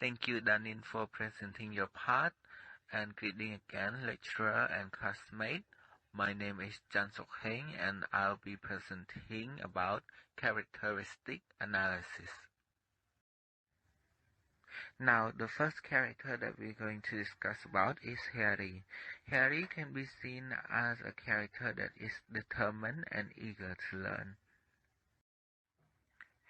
Thank you, Danin, for presenting your part, and greeting again, lecturer and classmate. My name is Chan Sok Heng, and I'll be presenting about characteristic analysis. Now, the first character that we're going to discuss about is Harry. Harry can be seen as a character that is determined and eager to learn.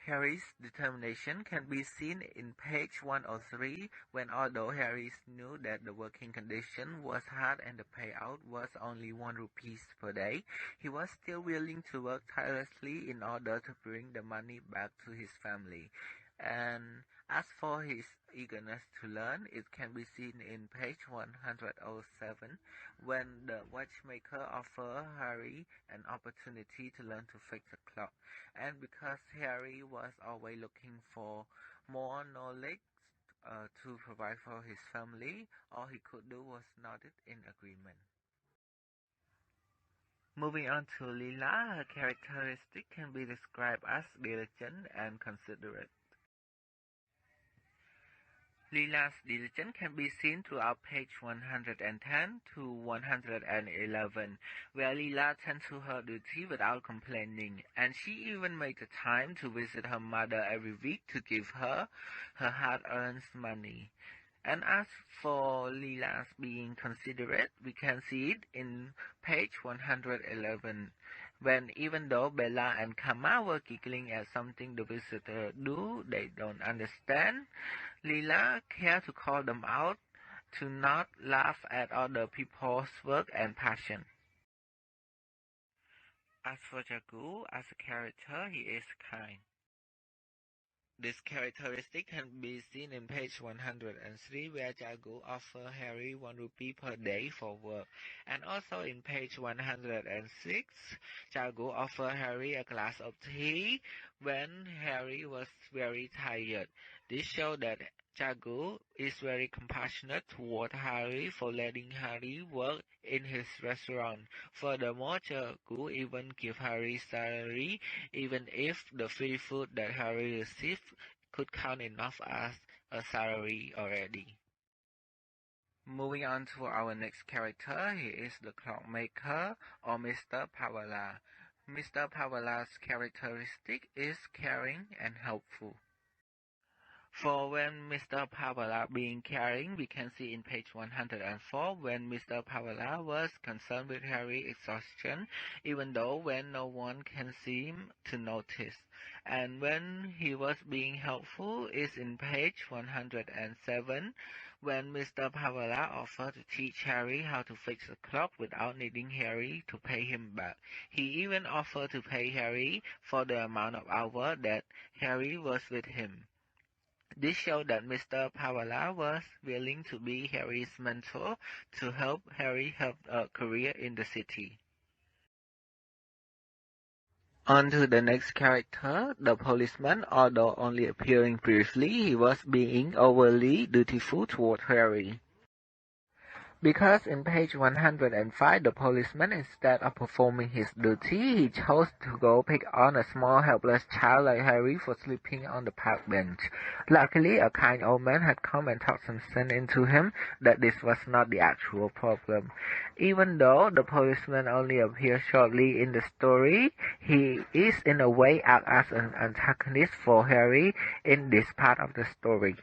Harry's determination can be seen in page 103 when, although Harry knew that the working condition was hard and the payout was only 1 rupee per day, he was still willing to work tirelessly in order to bring the money back to his family. And as for his eagerness to learn, it can be seen in page 107 when the watchmaker offered Harry an opportunity to learn to fix a clock. And because Harry was always looking for more knowledge to provide for his family, all he could do was nodded in agreement. Moving on to Leela, her characteristic can be described as diligent and considerate. Leela's diligence can be seen throughout page 110 to 111, where Leela tends to her duty without complaining, and she even made the time to visit her mother every week to give her her hard-earned money. And as for Leela's being considerate, we can see it in page 111, when even though Bella and Kama were giggling at something the visitor do they don't understand, Leela cared to call them out to not laugh at other people's work and passion. As for Jagu, as a character, he is kind. This characteristic can be seen in page 103, where Jagu offers Harry 1 rupee per day for work, and also in page 106, Jagu offers Harry a glass of tea when Harry was very tired. This shows that Jagu is very compassionate toward Harry for letting Harry work in his restaurant. Furthermore, Jagu even gives Harry salary, even if the free food that Harry received could count enough as a salary already. Moving on to our next character, he is the clockmaker, or Mr. Pawala. Mr. Pawala's characteristic is caring and helpful. For when Mr. Pawala being caring, we can see in page 104 when Mr. Pawala was concerned with Harry's exhaustion, even though when no one can seem to notice. And when he was being helpful is in page 107 when Mr. Pawala offered to teach Harry how to fix a clock without needing Harry to pay him back. He even offered to pay Harry for the amount of hours that Harry was with him. This showed that Mr. Pawala was willing to be Harry's mentor to help Harry have a career in the city. On to the next character, the policeman. Although only appearing briefly, he was being overly dutiful toward Harry. Because in page 105, the policeman, instead of performing his duty, he chose to go pick on a small helpless child like Harry for sleeping on the park bench. Luckily, a kind old man had come and talked some sense into him that this was not the actual problem. Even though the policeman only appears shortly in the story, he is in a way act as an antagonist for Harry in this part of the story.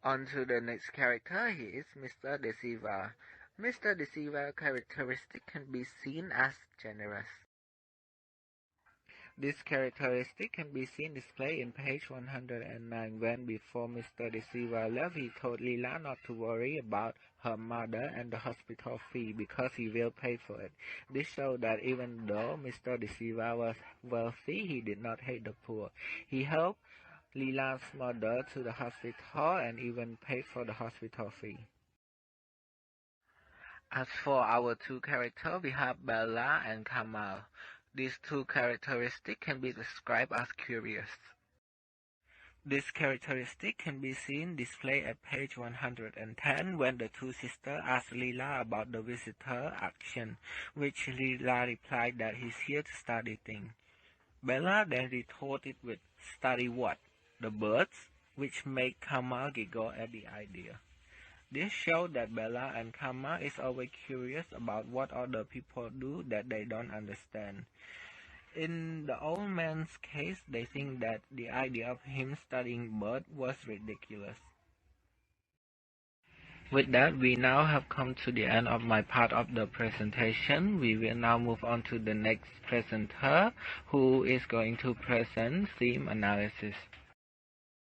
On to the next character, he is Mr. Deceiver. Mr. Deceiver's characteristic can be seen as generous. This characteristic can be seen displayed in page 109 when, before Mr. Deceiver left, he told Leela not to worry about her mother and the hospital fee because he will pay for it. This showed that even though Mr. Deceiver was wealthy, he did not hate the poor. He helped Leela's mother to the hospital and even paid for the hospital fee. As for our two characters, we have Bella and Kamal. These two characteristics can be described as curious. This characteristic can be seen displayed at page 110 when the two sisters asked Leela about the visitor action, which Leela replied that he's here to study things. Bella then retorted with, "Study what? The birds?" which made Kama giggle at the idea. This showed that Bella and Kama is always curious about what other people do that they don't understand. In the old man's case, they think that the idea of him studying birds was ridiculous. With that, we now have come to the end of my part of the presentation. We will now move on to the next presenter, who is going to present theme analysis.